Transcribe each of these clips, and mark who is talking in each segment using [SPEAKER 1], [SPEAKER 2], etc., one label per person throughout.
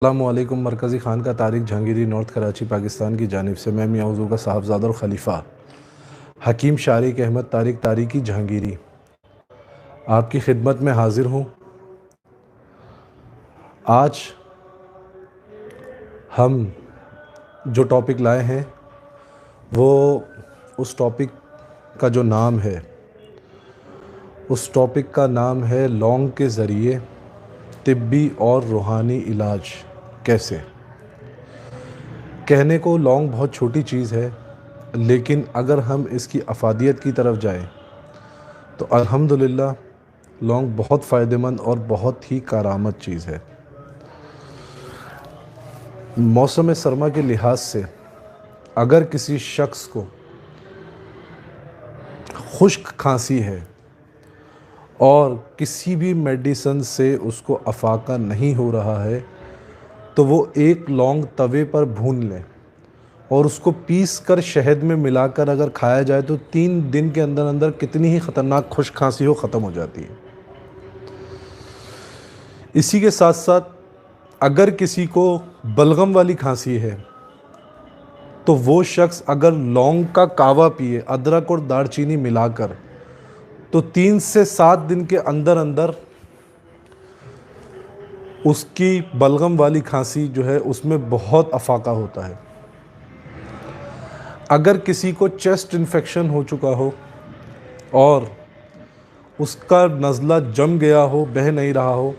[SPEAKER 1] अस्सलामुअलैकुम। मरकज़ी ख़ान का तारिक जहांगीरी, नॉर्थ कराची, पाकिस्तान की जानिब से मैं मियां हुज़ूर का साहबज़ादा और ख़लीफ़ा हकीम शारिक अहमद तारिक तारिकी जहांगीरी आपकी खिदमत में हाज़िर हूँ। आज हम जो टॉपिक लाए हैं वो उस टॉपिक का जो नाम है, उस टॉपिक का नाम है लौंग के ज़रिए तिब्बी और रूहानी इलाज कैसे। कहने को लौंग बहुत छोटी चीज़ है, लेकिन अगर हम इसकी अफादियत की तरफ जाएं तो अल्हम्दुलिल्लाह लौंग बहुत फ़ायदेमंद और बहुत ही कारामद चीज़ है। मौसम सरमा के लिहाज से अगर किसी शख्स को खुश्क खांसी है और किसी भी मेडिसन से उसको अफाका नहीं हो रहा है तो वो एक लौंग तवे पर भून लें और उसको पीस कर शहद में मिलाकर अगर खाया जाए तो 3 दिन के अंदर अंदर कितनी ही ख़तरनाक खुश्क खांसी हो ख़त्म हो जाती है। इसी के साथ साथ अगर किसी को बलगम वाली खांसी है तो वो शख्स अगर लौंग का कावा पिए अदरक और दालचीनी मिलाकर तो 3 से 7 दिन के अंदर अंदर उसकी बलगम वाली खांसी जो है उसमें बहुत अफाका होता है। अगर किसी को चेस्ट इन्फेक्शन हो चुका हो और उसका नज़ला जम गया हो, बह नहीं रहा हो,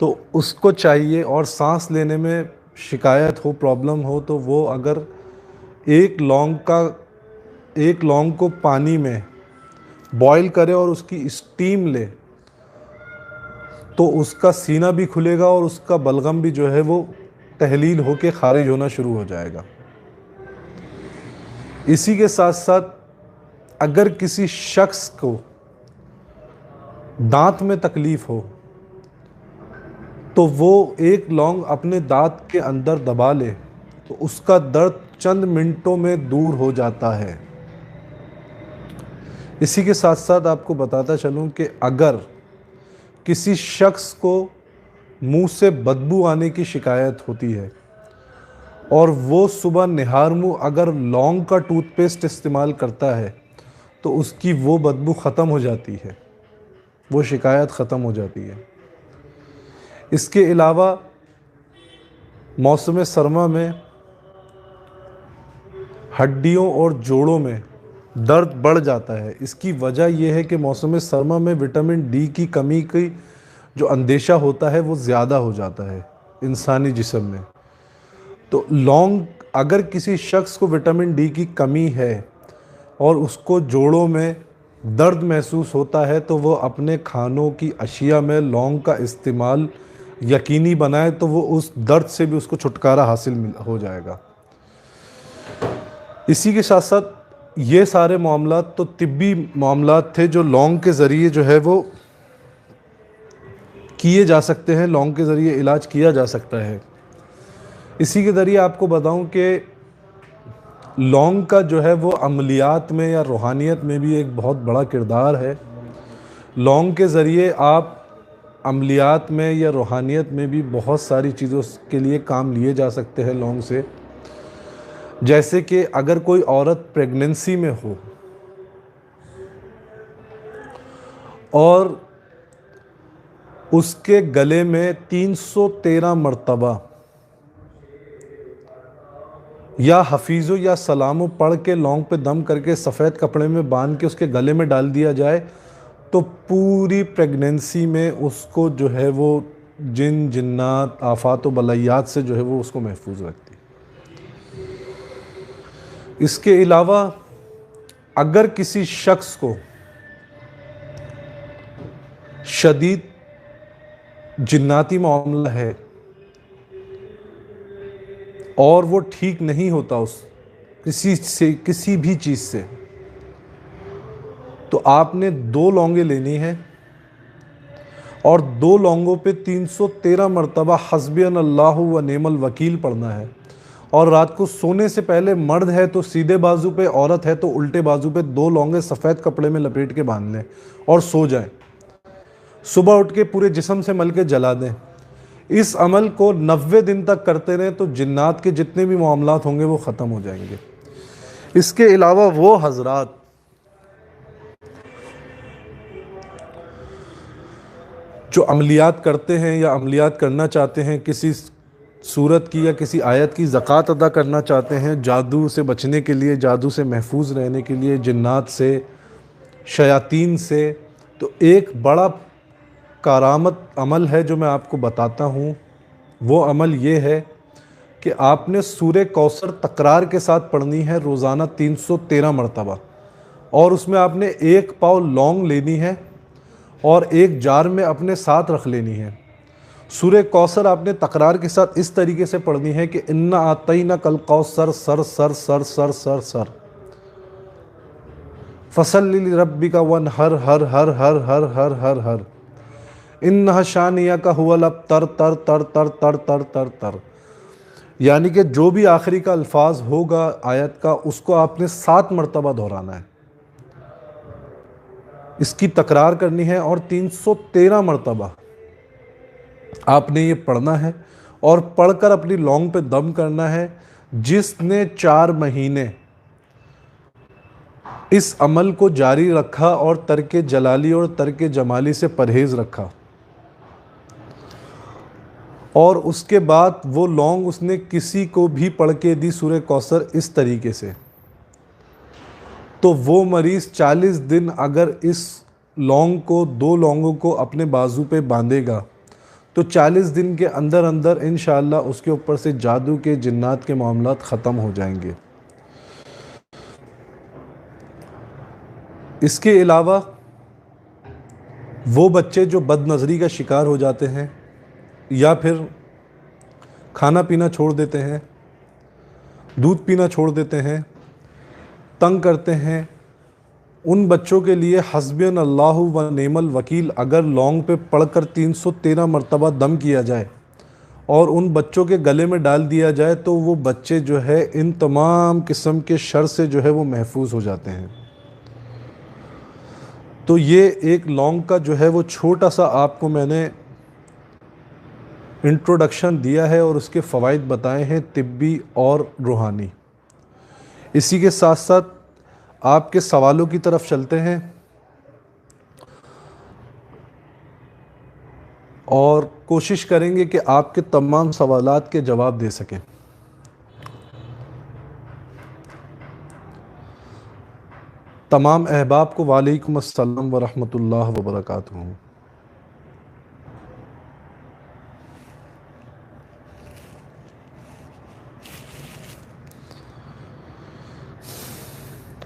[SPEAKER 1] तो उसको चाहिए और सांस लेने में शिकायत हो, प्रॉब्लम हो, तो वो अगर एक लौंग को पानी में बॉईल करे और उसकी स्टीम ले तो उसका सीना भी खुलेगा और उसका बलगम भी जो है वो तहलील होके खारिज होना शुरू हो जाएगा। इसी के साथ साथ अगर किसी शख्स को दांत में तकलीफ़ हो तो वो एक लौंग अपने दांत के अंदर दबा ले तो उसका दर्द चंद मिनटों में दूर हो जाता है। इसी के साथ साथ आपको बताता चलूं कि अगर किसी शख्स को मुंह से बदबू आने की शिकायत होती है और वो सुबह निहार मुंह अगर लौंग का टूथपेस्ट इस्तेमाल करता है तो उसकी वो बदबू ख़त्म हो जाती है, वो शिकायत ख़त्म हो जाती है। इसके अलावा मौसम सरमा में हड्डियों और जोड़ों में दर्द बढ़ जाता है। इसकी वजह यह है कि मौसम सरमा में विटामिन डी की कमी की जो अंदेशा होता है वो ज़्यादा हो जाता है इंसानी जिस्म में। तो लौंग, अगर किसी शख्स को विटामिन डी की कमी है और उसको जोड़ों में दर्द महसूस होता है तो वो अपने खानों की अशिया में लौंग का इस्तेमाल यकीनी बनाए तो वो उस दर्द से भी उसको छुटकारा हासिल हो जाएगा। इसी के साथ साथ ये सारे मामलात तो तिब्बी मामलात थे जो लौंग के ज़रिए जो है वो किए जा सकते हैं, लौंग के ज़रिए इलाज किया जा सकता है। इसी के ज़रिए आपको बताऊं कि लौंग का जो है वो अमलियात में या रूहानियत में भी एक बहुत बड़ा किरदार है। लौंग के ज़रिए आप अमलियात में या रूहानियत में भी बहुत सारी चीज़ों के लिए काम लिए जा सकते हैं लौंग से। जैसे कि अगर कोई औरत प्रेगनेंसी में हो और उसके गले में 313 मरतबा या हफीज़ो या सलामो पढ़ के लौंग पे दम करके सफ़ेद कपड़े में बांध के उसके गले में डाल दिया जाए तो पूरी प्रेगनेंसी में उसको जो है वो जिन जिन्नात आफात व बलैयात से जो है वो उसको महफूज रखती है। इसके अलावा अगर किसी शख्स को शदीद जिन्नाती मामला है और वो ठीक नहीं होता उस किसी भी चीज़ से, तो आपने 2 लौंगे लेनी है और 2 लौंगों पे 313 मरतबा हस्बियन अल्लाहु व नेमल वकील पढ़ना है। और रात को सोने से पहले मर्द है तो सीधे बाजू पे, औरत है तो उल्टे बाजू पे 2 लौंगे सफ़ेद कपड़े में लपेट के बांध लें और सो जाएं। सुबह उठ के पूरे जिस्म से मल के जला दें। इस अमल को 90 दिन तक करते रहें तो जिन्नात के जितने भी मामलात होंगे वो ख़त्म हो जाएंगे। इसके अलावा वो हजरात जो अमलियात करते हैं या अमलियात करना चाहते हैं, किसी सूरत की या किसी आयत की ज़कात अदा करना चाहते हैं, जादू से बचने के लिए, जादू से महफूज रहने के लिए, जिन्नात से, शयातीन से, तो एक बड़ा कारामत अमल है जो मैं आपको बताता हूँ। वो अमल ये है कि आपने सूरे कौसर तकरार के साथ पढ़नी है रोज़ाना 313 मरतबा, और उसमें आपने 1 पाव लौंग लेनी है और एक जार में अपने साथ रख लेनी है। सूरे कौसर आपने तकरार के साथ इस तरीके से पढ़नी है कि इन्ना आतईना कल कौसर सर सर सर सर सर सर फसल्लि लिरब्बिका वनहर हर हर हर हर हर हर हर इन्नहा शानियका हुवल अबतर तर तर तर तर तर तर तर। यानी कि जो भी आखिरी का अल्फाज होगा आयत का, उसको आपने 7 मरतबा दोहराना है, इसकी तकरार करनी है और 313 मरतबा आपने ये पढ़ना है और पढ़कर अपनी लौंग पे दम करना है। जिसने 4 महीने इस अमल को जारी रखा और तर्के जलाली और तर्के जमाली से परहेज़ रखा, और उसके बाद वो लौंग उसने किसी को भी पढ़ के दी सूरे कौसर इस तरीके से, तो वो मरीज़ 40 दिन अगर इस लौंग को, 2 लौंगों को अपने बाजू पे बांधेगा तो 40 दिन के अंदर अंदर इंशाअल्लाह उसके ऊपर से जादू के, जिन्नात के मामलात ख़त्म हो जाएंगे। इसके अलावा वो बच्चे जो बदनज़री का शिकार हो जाते हैं या फिर खाना पीना छोड़ देते हैं, दूध पीना छोड़ देते हैं, तंग करते हैं, उन बच्चों के लिए हस्बियन अल्लाहु व नेमल वकील अगर लौंग पे पढ़कर 313 मरतबा दम किया जाए और उन बच्चों के गले में डाल दिया जाए तो वो बच्चे जो है इन तमाम किस्म के शर से जो है वो महफूज हो जाते हैं। तो ये एक लौंग का जो है वो छोटा सा आपको मैंने इंट्रोडक्शन दिया है और उसके फ़वाइद बताए हैं तिब्बी और रूहानी। इसी के साथ साथ आपके सवालों की तरफ चलते हैं और कोशिश करेंगे कि आपके तमाम सवालात के जवाब दे सकें। तमाम अहबाब को वालेकुम अस्सलाम व रहमतुल्लाह व बरकातुहू।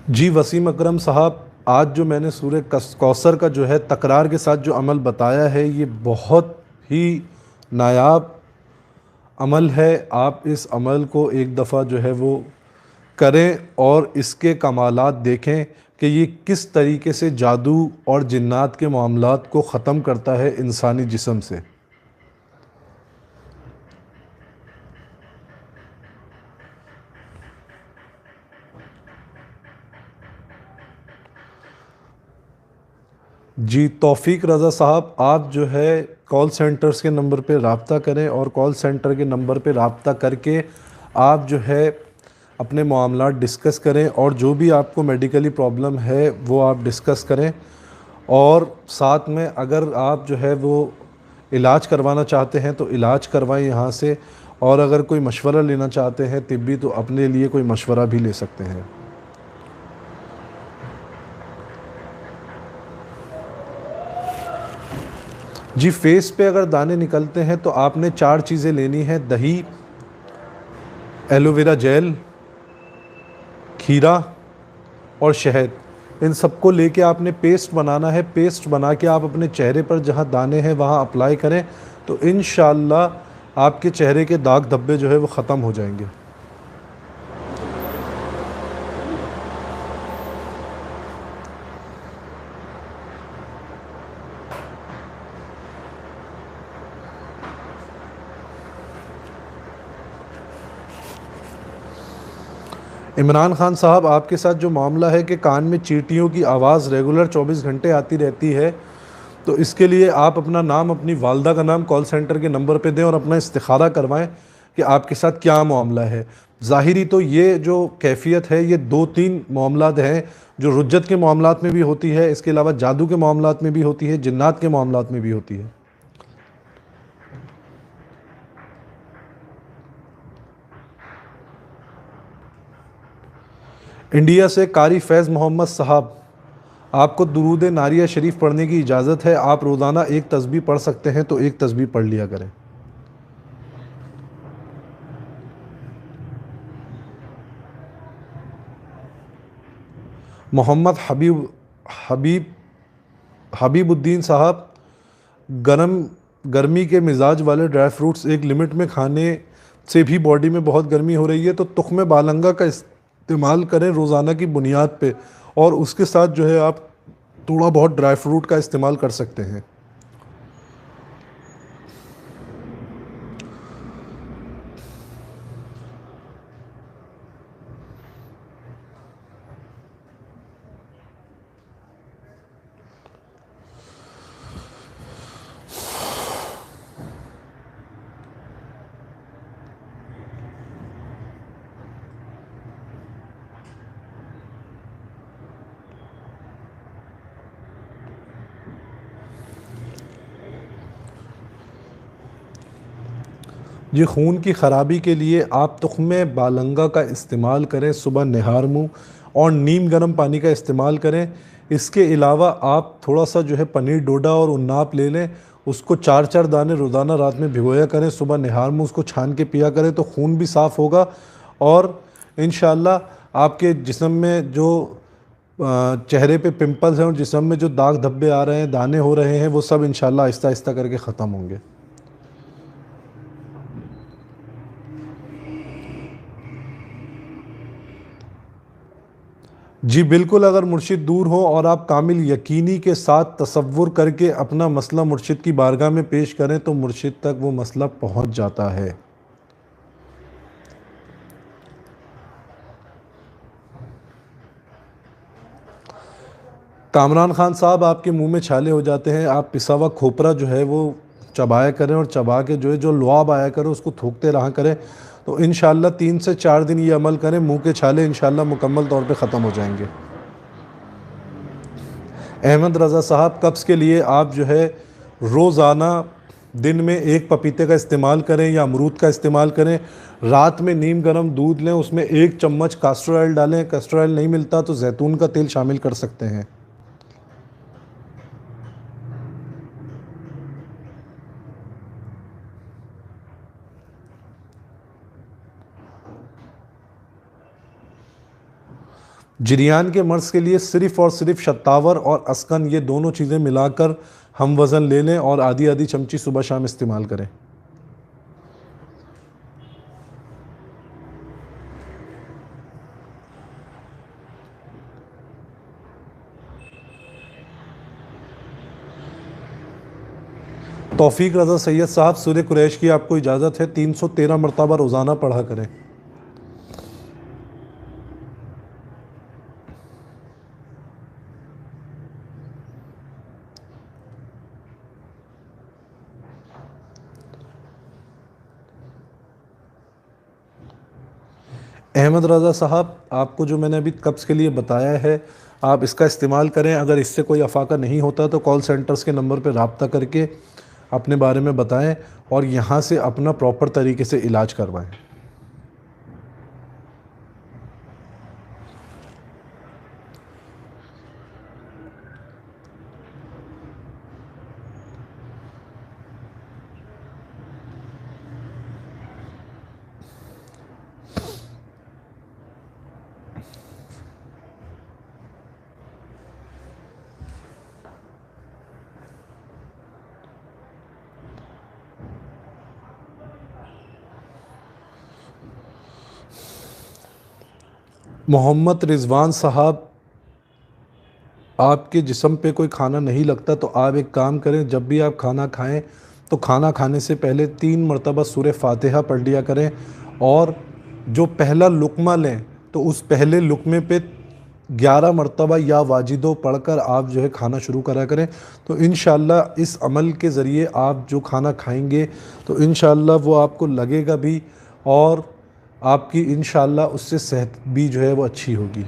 [SPEAKER 1] जी वसीम अकरम साहब, आज जो मैंने सूरे कौसर का जो है तकरार के साथ जो अमल बताया है ये बहुत ही नायाब अमल है। आप इस अमल को एक दफ़ा जो है वो करें और इसके कमालात देखें कि ये किस तरीके से जादू और जिन्नात के मामलात को ख़त्म करता है इंसानी जिस्म से। जी तौफीक रज़ा साहब, आप जो है कॉल सेंटर्स के नंबर पे रब्ता करें और कॉल सेंटर के नंबर पे रब्ता करके आप जो है अपने मामलात डिस्कस करें और जो भी आपको मेडिकली प्रॉब्लम है वो आप डिस्कस करें, और साथ में अगर आप जो है वो इलाज करवाना चाहते हैं तो इलाज करवाएं यहाँ से, और अगर कोई मशवरा लेना चाहते हैं तिब्बी तो अपने लिए कोई मशवरा भी ले सकते हैं। जी फेस पे अगर दाने निकलते हैं तो आपने 4 चीज़ें लेनी है: दही, एलोवेरा जेल, खीरा और शहद। इन सबको लेके आपने पेस्ट बनाना है। पेस्ट बना के आप अपने चेहरे पर जहाँ दाने हैं वहाँ अप्लाई करें तो इंशाअल्लाह आपके चेहरे के दाग धब्बे जो है वो ख़त्म हो जाएंगे। इमरान खान साहब, आपके साथ जो मामला है कि कान में चींटियों की आवाज़ रेगुलर 24 घंटे आती रहती है, तो इसके लिए आप अपना नाम, अपनी वालदा का नाम कॉल सेंटर के नंबर पे दें और अपना इस्तिखारा करवाएं कि आपके साथ क्या मामला है। ज़ाहिरी तो ये जो कैफियत है ये दो तीन मामलात हैं जो रुज्जत के मामलात में भी होती है, इसके अलावा जादू के मामलात में भी होती है, जिन्नात के मामलात में भी होती है। इंडिया से कारी फैज़ मोहम्मद साहब, आपको दुरूद नारिया शरीफ पढ़ने की इजाज़त है। आप रोज़ाना एक तस्बीह पढ़ सकते हैं तो एक तस्बीह पढ़ लिया करें। मोहम्मद हबीब हबीबुद्दीन साहब, गर्मी के मिजाज वाले ड्राई फ्रूट्स एक लिमिट में खाने से भी बॉडी में बहुत गर्मी हो रही है, तो तुख्म बालंगा का इस्तेमाल करें रोज़ाना की बुनियाद पे, और उसके साथ जो है आप थोड़ा बहुत ड्राई फ्रूट का इस्तेमाल कर सकते हैं। ये खून की ख़राबी के लिए आप तुख्म बालंगा का इस्तेमाल करें सुबह निहार मुँह, और नीम गर्म पानी का इस्तेमाल करें। इसके अलावा आप थोड़ा सा जो है पनीर डोडा और उन्नाप ले लें, उसको 4-4 दाने रोज़ाना रात में भिगोया करें, सुबह निहार मुँह उसको छान के पिया करें, तो खून भी साफ़ होगा और इंशाअल्लाह आपके जिस्म में जो चेहरे पे पिंपल्स हैं और जिस्म में जो दाग धब्बे आ रहे हैं, दाने हो रहे हैं, वो सब इंशाअल्लाह आहिस्ता आहिस्ता करके ख़त्म होंगे। जी बिल्कुल, अगर मुर्शिद दूर हो और आप कामिल यकीनी के साथ तसव्वुर करके अपना मसला मुर्शिद की बारगाह में पेश करें तो मुर्शिद तक वो मसला पहुंच जाता है। कामरान खान साहब, आपके मुंह में छाले हो जाते हैं, आप पिसा हुआ खोपरा जो है वो चबाया करें और चबा के जो है जो लुआब आया करे उसको थूकते रहा करें, तो इंशाअल्लाह 3 से 4 दिन ये अमल करें, मुंह के छाले इंशाअल्लाह मुकम्मल तौर पे ख़त्म हो जाएंगे। अहमद रज़ा साहब, कब्ज़ के लिए आप जो है रोज़ाना दिन में एक पपीते का इस्तेमाल करें या अमरूद का इस्तेमाल करें, रात में नीम गर्म दूध लें, उसमें 1 चम्मच कास्टर ऑयल डालें, कास्टर ऑयल नहीं मिलता तो जैतून का तेल शामिल कर सकते हैं। जरियान के मर्ज़ के लिए सिर्फ़ और सिर्फ शतावर और अस्कन, ये दोनों चीज़ें मिलाकर हम वज़न ले लें और आधी आधी चमची सुबह शाम इस्तेमाल करें। तौफीक रज़ा सैयद साहब, सूर्य कुरैश की आपको इजाज़त है, 313 मरतबा रोज़ाना पढ़ा करें। अहमद रज़ा साहब, आपको जो मैंने अभी कब्ज़ के लिए बताया है आप इसका इस्तेमाल करें। अगर इससे कोई अफाका नहीं होता तो कॉल सेंटर्स के नंबर पर रब्ता करके अपने बारे में बताएं और यहाँ से अपना प्रॉपर तरीके से इलाज करवाएं। मोहम्मद रिजवान साहब, आपके जिस्म पे कोई खाना नहीं लगता तो आप एक काम करें, जब भी आप खाना खाएं तो खाना खाने से पहले 3 मरतबा सूरह फातिहा पढ़ लिया करें, और जो पहला लुक़मा लें तो उस पहले लुक़मे पे 11 मरतबा या वाजिदो पढ़कर आप जो है खाना शुरू करा करें। तो इंशाअल्लाह इस अमल के ज़रिए आप जो खाना खाएंगे तो इंशाअल्लाह वो आपको लगेगा भी, और आपकी इंशाअल्लाह उससे सेहत भी जो है वो अच्छी होगी।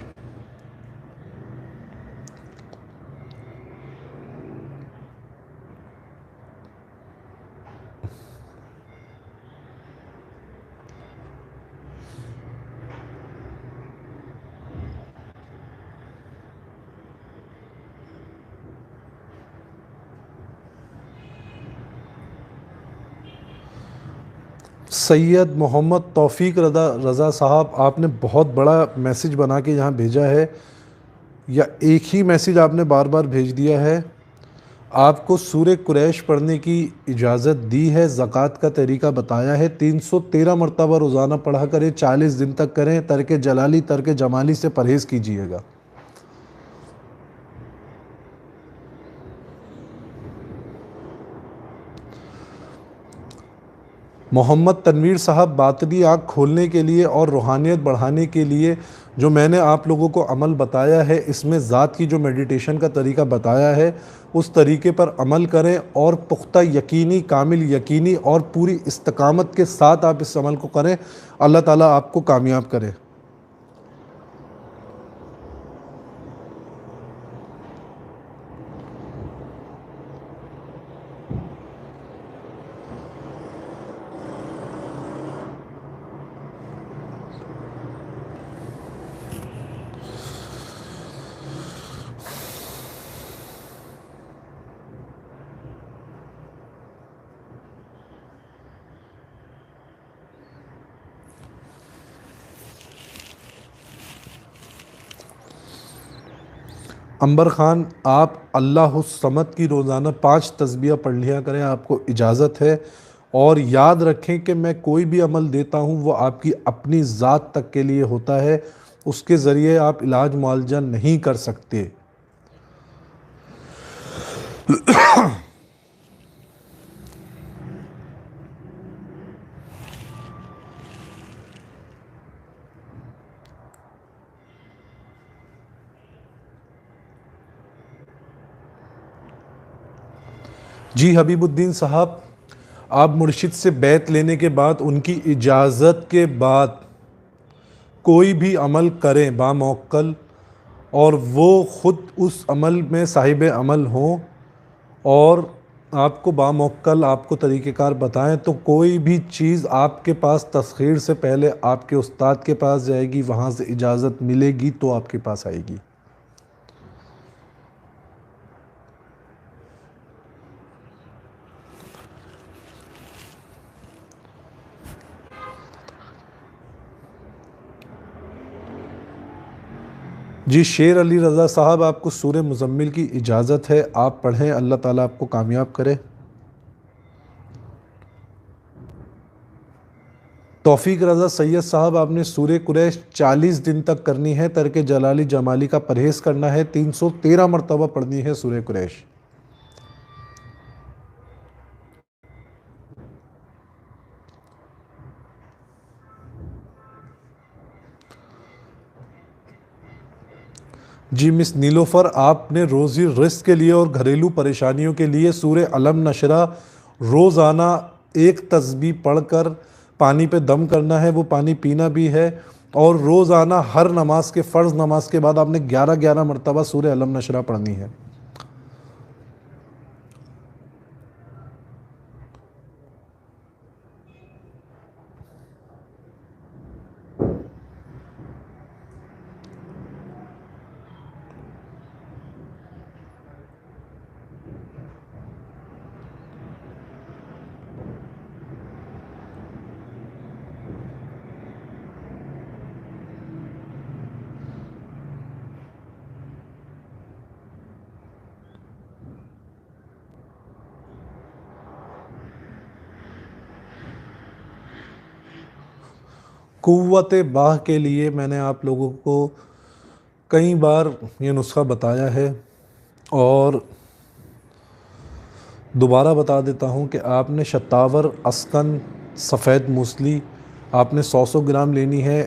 [SPEAKER 1] सैयद मोहम्मद तौफीक रज़ा साहब, आपने बहुत बड़ा मैसेज बना के यहाँ भेजा है, या एक ही मैसेज आपने बार बार भेज दिया है। आपको सूरे कुरैश पढ़ने की इजाज़त दी है, ज़कात का तरीका बताया है, 313 मरतबा रोज़ाना पढ़ा करें, 40 दिन तक करें, तर्क जलाली तर्क जमाली से परहेज़ कीजिएगा। मोहम्मद तनवीर साहब, बातनी आँख खोलने के लिए और रूहानियत बढ़ाने के लिए जो मैंने आप लोगों को अमल बताया है, इसमें ज़ात की जो मेडिटेशन का तरीका बताया है उस तरीके पर अमल करें, और पुख्ता यकीनी, कामिल यकीनी और पूरी इस्तकामत के साथ आप इस अमल को करें। अल्लाह ताला आपको कामयाब करे। अंबर ख़ान, आप अल्लाहुस्समद की रोज़ाना 5 तस्बीह पढ़ लिया करें, आपको इजाज़त है। और याद रखें कि मैं कोई भी अमल देता हूँ वो आपकी अपनी ज़ात तक के लिए होता है, उसके ज़रिए आप इलाज मुआलजा नहीं कर सकते। जी हबीबुद्दीन साहब, आप मुर्शिद से बैत लेने के बाद, उनकी इजाज़त के बाद कोई भी अमल करें बामौक्कल, और वो ख़ुद उस अमल में साहिब अमल हों और आपको बामौक्कल आपको तरीक़ेकार बताएं, तो कोई भी चीज़ आपके पास तस्ख़ीर से पहले आपके उस्ताद के पास जाएगी, वहाँ से इजाज़त मिलेगी तो आपके पास आएगी। जी शेर अली रज़ा साहब, आपको सूरह मुज़म्मिल की इजाज़त है, आप पढ़ें, अल्लाह ताला आपको कामयाब करे। तौफीक रज़ा सैयद साहब, आपने सूरह कुरैश 40 दिन तक करनी है, तर्क जलाली जमाली का परहेज़ करना है, 313 मरतबा पढ़नी है सूरह कुरैश। जी मिस नीलोफ़र, आपने रोज़ी रिज़्क़ के लिए और घरेलू परेशानियों के लिए सूरह अलम नशरा रोज़ाना एक तस्बीह पढ़कर पानी पे दम करना है, वो पानी पीना भी है, और रोज़ाना हर नमाज के, फ़र्ज़ नमाज के बाद आपने 11-11 मरतबा सूरह अलम नशरा पढ़नी है। क़ुव्वत बाह के लिए मैंने आप लोगों को कई बार ये नुस्ख़ा बताया है, और दोबारा बता देता हूँ कि आपने शतावर, अस्कन, सफ़ेद मूसली आपने 100-100 ग्राम लेनी है,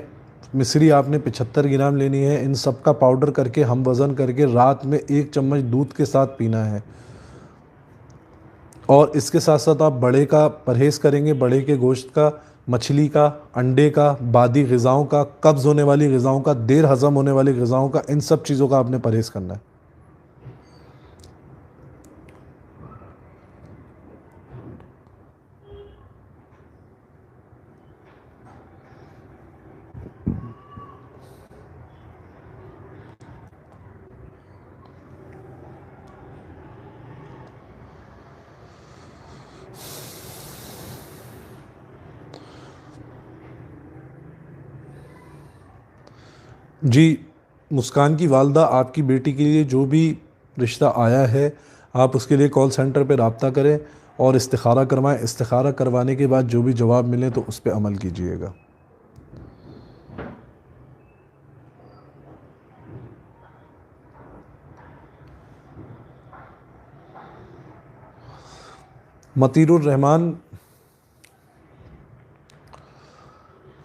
[SPEAKER 1] मिश्री आपने 75 ग्राम लेनी है। इन सब का पाउडर करके हम वज़न करके रात में 1 चम्मच दूध के साथ पीना है। और इसके साथ साथ आप बड़े का परहेज़ करेंगे, बड़े के गोश्त का, मछली का, अंडे का, बादी ग़िज़ाओं का, कब्ज़ होने वाली ग़िज़ाओं का, देर हज़म होने वाली ग़िज़ाओं का, इन सब चीज़ों का आपने परहेज़ करना है। जी, मुस्कान की वालदा, आपकी बेटी के लिए जो भी रिश्ता आया है, आप उसके लिए कॉल सेंटर पे रब्ता करें और इस्तिखारा करवाएं। इस्तिखारा करवाने के बाद जो भी जवाब मिले तो उस पे अमल कीजिएगा। मतीरुर रहमान,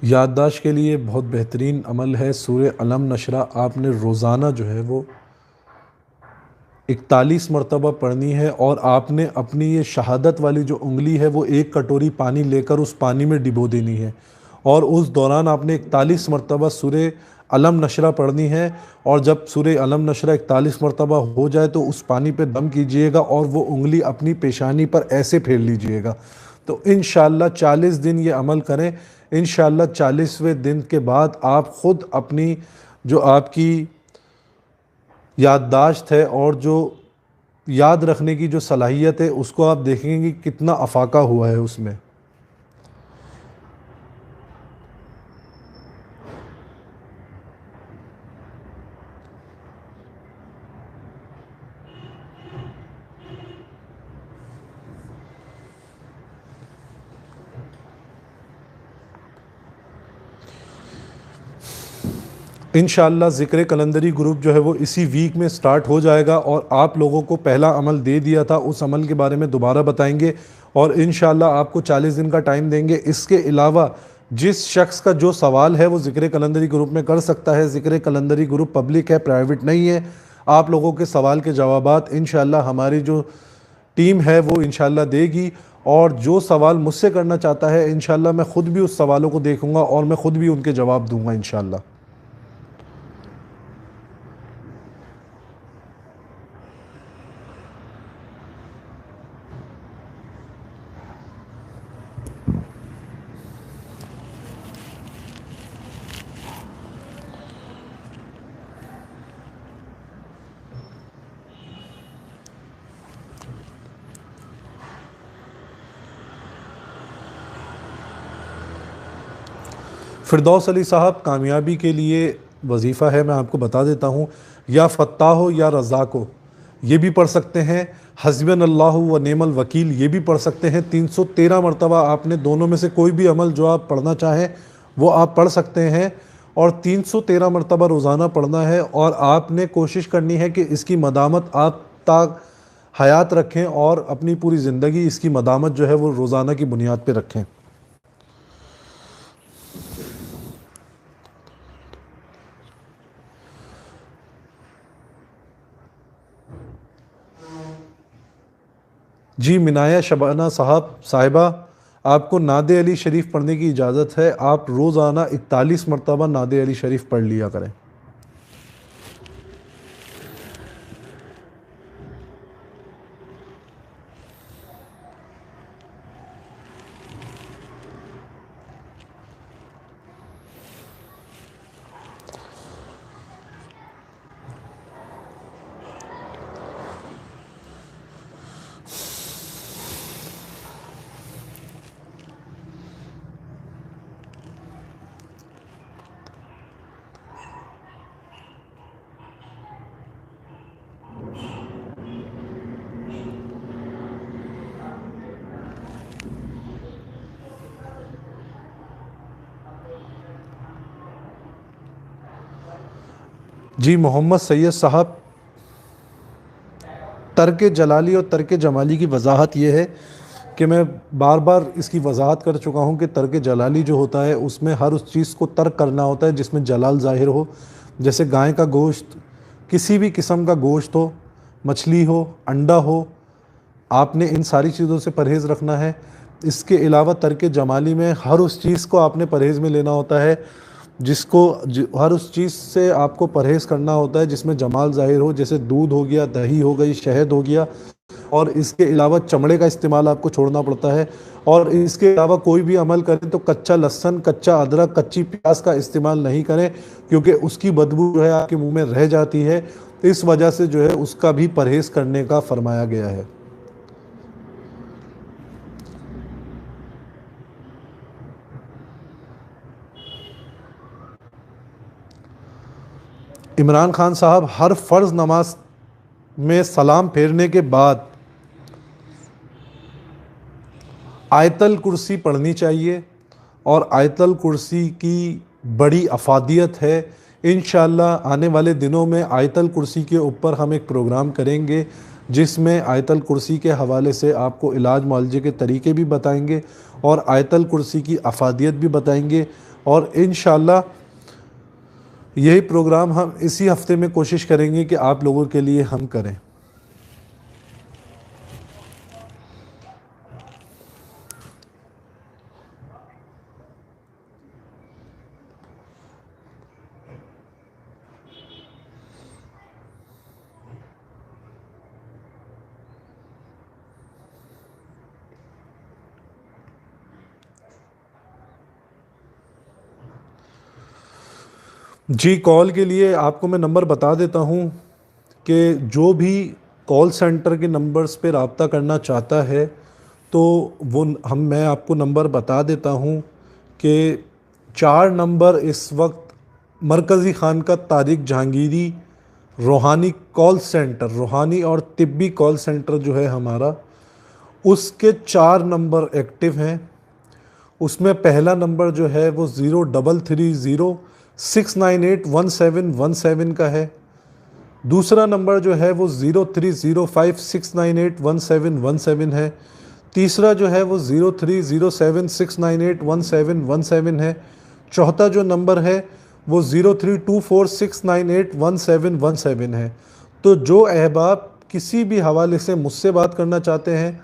[SPEAKER 1] याददाश्त के लिए बहुत बेहतरीन अमल है सूरह अलम नशरा। आपने रोज़ाना जो है वो 41 मरतबा पढ़नी है और आपने अपनी ये शहादत वाली जो उंगली है वो 1 कटोरी पानी लेकर उस पानी में डिबो देनी है और उस दौरान आपने 41 मरतबा सूरह अलम नशरा पढ़नी है। और जब सूरह अलम नशरा 41 मरतबा हो जाए तो उस पानी पे दम कीजिएगा और वो उंगली अपनी पेशानी पर ऐसे फेर लीजिएगा। तो इंशाअल्लाह 40 दिन ये अमल करें। इंशाअल्लाह 40वें दिन के बाद आप ख़ुद अपनी जो आपकी याददाश्त है और जो याद रखने की जो सलाहियत है उसको आप देखेंगे कि कितना अफाका हुआ है उसमें। इंशाअल्लाह ज़िक्र कलंदरी ग्रुप जो है वो इसी वीक में स्टार्ट हो जाएगा और आप लोगों को पहला अमल दे दिया था, उस अमल के बारे में दोबारा बताएंगे और इंशाअल्लाह आपको 40 दिन का टाइम देंगे। इसके अलावा जिस शख्स का जो सवाल है वो ज़िक्र कलंदरी ग्रुप में कर सकता है। ज़िक्र कलंदरी ग्रुप पब्लिक है, प्राइवेट नहीं है। आप लोगों के सवाल के जवाबात इंशाअल्लाह हमारी जो टीम है वो इंशाअल्लाह देगी और जो सवाल मुझसे करना चाहता है इंशाअल्लाह मैं ख़ुद भी उस सवालों को देखूँगा और मैं ख़ुद भी उनके जवाब दूँगा इंशाअल्लाह। फ़िरदौस अली साहब, कामयाबी के लिए वजीफ़ा है, मैं आपको बता देता हूँ। या फ़त्ताहो या रज़ाको, ये भी पढ़ सकते हैं। हस्बनल्लाहु व नेमल वकील, ये भी पढ़ सकते हैं। 313 मरतबा आपने दोनों में से कोई भी अमल जो आप पढ़ना चाहें वो आप पढ़ सकते हैं और 313 मरतबा रोज़ाना पढ़ना है और आपने कोशिश करनी है कि इसकी मदामत आप ता हयात रखें और अपनी पूरी ज़िंदगी इसकी मदामत जो है वो रोज़ाना की बुनियाद पे रखें। जी, मिनाया शबाना साहिबा, आपको नादे अली शरीफ पढ़ने की इजाज़त है। आप रोज़ाना 41 मरतबा नादे अली शरीफ पढ़ लिया करें। जी, मोहम्मद सैयद साहब, तर्क जलाली और तर्क जमाली की वजाहत ये है कि मैं बार बार इसकी वजाहत कर चुका हूँ कि तर्क जलाली जो होता है उसमें हर उस चीज़ को तर्क करना होता है जिसमें जलाल ज़ाहिर हो। जैसे गाय का गोश्त, किसी भी किस्म का गोश्त हो, मछली हो, अंडा हो, आपने इन सारी चीज़ों से परहेज़ रखना है। इसके अलावा तर्क जमाली में हर उस चीज़ को आपने परहेज़ में लेना होता है हर उस चीज़ से आपको परहेज़ करना होता है जिसमें जमाल ज़ाहिर हो, जैसे दूध हो गया, दही हो गई, शहद हो गया। और इसके अलावा चमड़े का इस्तेमाल आपको छोड़ना पड़ता है। और इसके अलावा कोई भी अमल करें तो कच्चा लहसुन, कच्चा अदरक, कच्ची प्याज का इस्तेमाल नहीं करें, क्योंकि उसकी बदबू जो है आपके मुंह में रह जाती है। इस वजह से जो है उसका भी परहेज़ करने का फरमाया गया है। इमरान खान साहब, हर फ़र्ज़ नमाज में सलाम फेरने के बाद आयतल कुर्सी पढ़नी चाहिए, और आयतल कुर्सी की बड़ी अफादियत है। इंशाअल्लाह आने वाले दिनों में आयतल कुर्सी के ऊपर हम एक प्रोग्राम करेंगे जिसमें आयतल कुर्सी के हवाले से आपको इलाज मुआलजे के तरीके भी बताएंगे और आयतल कुर्सी की अफादियत भी बताएंगे। और इंशाअल्लाह यही प्रोग्राम हम इसी हफ्ते में कोशिश करेंगे कि आप लोगों के लिए हम करें। जी, कॉल के लिए आपको मैं नंबर बता देता हूँ कि जो भी कॉल सेंटर के नंबर्स पे रब्ता करना चाहता है तो वो मैं आपको नंबर बता देता हूँ कि 4 नंबर इस वक्त मरकज़ी खान का तारिक जहांगीरी रूहानी कॉल सेंटर, रूहानी और तिब्बी कॉल सेंटर जो है हमारा, उसके 4 नंबर एक्टिव हैं। उसमें पहला नंबर जो है वो 033069811717 का है। दूसरा नंबर जो है वो 030569811717 है। तीसरा जो है वो 030769811717 है। चौथा जो नंबर है वो 032469811717 है। तो जो अहबाब किसी भी हवाले से मुझसे बात करना चाहते हैं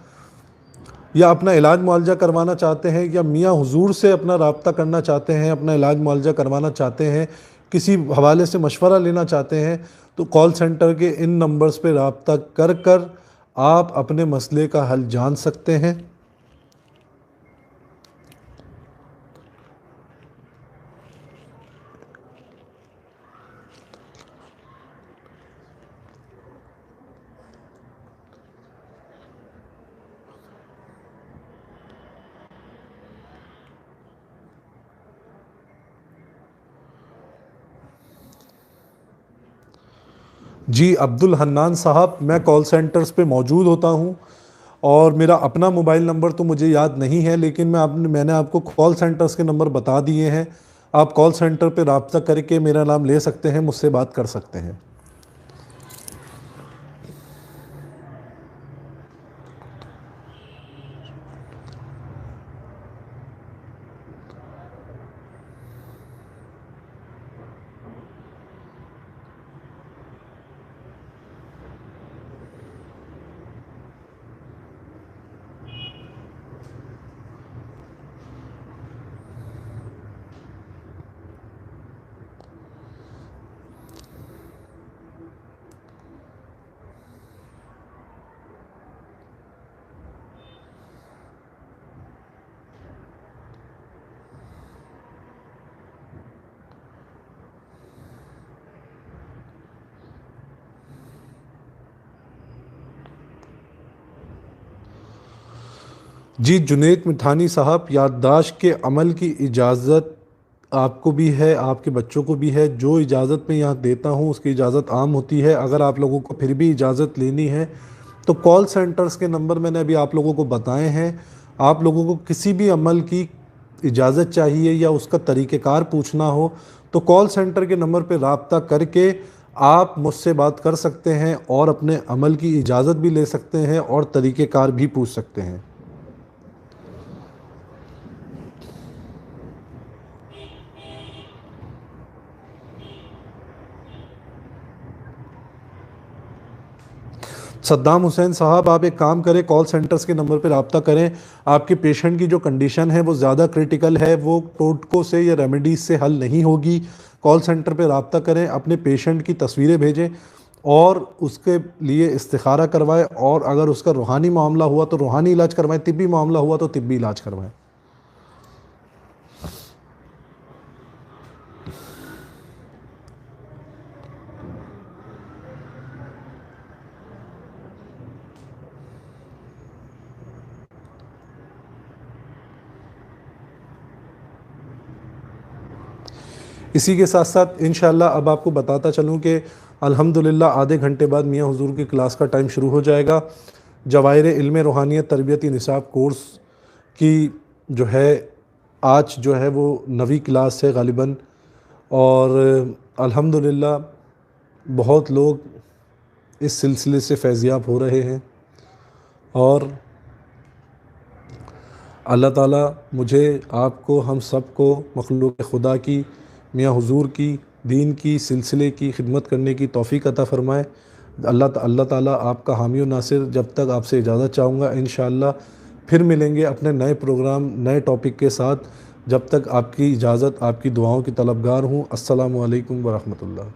[SPEAKER 1] या अपना इलाज मुआलजा करवाना चाहते हैं या मियाँ हुजूर से अपना रब्ता करना चाहते हैं, अपना इलाज मुआलजा करवाना चाहते हैं, किसी हवाले से मशवरा लेना चाहते हैं, तो कॉल सेंटर के इन नंबर्स पे रब्ता कर कर आप अपने मसले का हल जान सकते हैं। जी, अब्दुल हन्नान साहब, मैं कॉल सेंटर्स पे मौजूद होता हूँ और मेरा अपना मोबाइल नंबर तो मुझे याद नहीं है, लेकिन मैंने आपको कॉल सेंटर्स के नंबर बता दिए हैं। आप कॉल सेंटर पे रब्ता करके मेरा नाम ले सकते हैं, मुझसे बात कर सकते हैं। जी, जुनैद मिठानी साहब, याददाश्त के अमल की इजाज़त आपको भी है, आपके बच्चों को भी है। जो इजाज़त मैं यहाँ देता हूँ उसकी इजाज़त आम होती है। अगर आप लोगों को फिर भी इजाज़त लेनी है तो कॉल सेंटर्स के नंबर मैंने अभी आप लोगों को बताए हैं। आप लोगों को किसी भी अमल की इजाज़त चाहिए या उसका तरीक़ेकार पूछना हो तो कॉल सेंटर के नंबर पर रब्ता करके आप मुझसे बात कर सकते हैं और अपने अमल की इजाज़त भी ले सकते हैं और तरीक़ेकार भी पूछ सकते हैं। सद्दाम हुसैन साहब, आप एक काम करें, कॉल सेंटर्स के नंबर पर रब्ता करें। आपके पेशेंट की जो कंडीशन है वो ज़्यादा क्रिटिकल है, वो टोटकों से या रेमेडीज से हल नहीं होगी। कॉल सेंटर पर रब्ता करें, अपने पेशेंट की तस्वीरें भेजें और उसके लिए इस्तिखारा करवाएं, और अगर उसका रूहानी मामला हुआ तो रूहानी इलाज करवाएं, तिब्बी मामला हुआ तो तिब्बी इलाज करवाएं। इसी के साथ साथ इंशाअल्लाह अब आपको बताता चलूँ कि अल्हम्दुलिल्लाह आधे घंटे बाद मियाँ हुजूर की क्लास का टाइम शुरू हो जाएगा। जवाहिर इल्म रूहानियत तरबियती निसाब कोर्स की जो है आज जो है वो 9वीं क्लास है ग़ालिबन, और अल्हम्दुलिल्लाह बहुत लोग इस सिलसिले से फैज़याब हो रहे हैं। और अल्लाह ताला मुझे, आपको, हम सब को मखलूक़ खुदा की, मियाँ हुजूर की, दीन की, सिलसिले की खिदमत करने की तौफ़ीक़ अता फ़रमाए। अल्लाह ताला आपका हामी और नासिर। जब तक आपसे इजाज़त चाहूँगा, इंशाअल्लाह फिर मिलेंगे अपने नए प्रोग्राम, नए टॉपिक के साथ। जब तक आपकी इजाज़त, आपकी दुआओं की तलबगार हूँ। अस्सलामु अलैकुम व रहमतुल्लाह।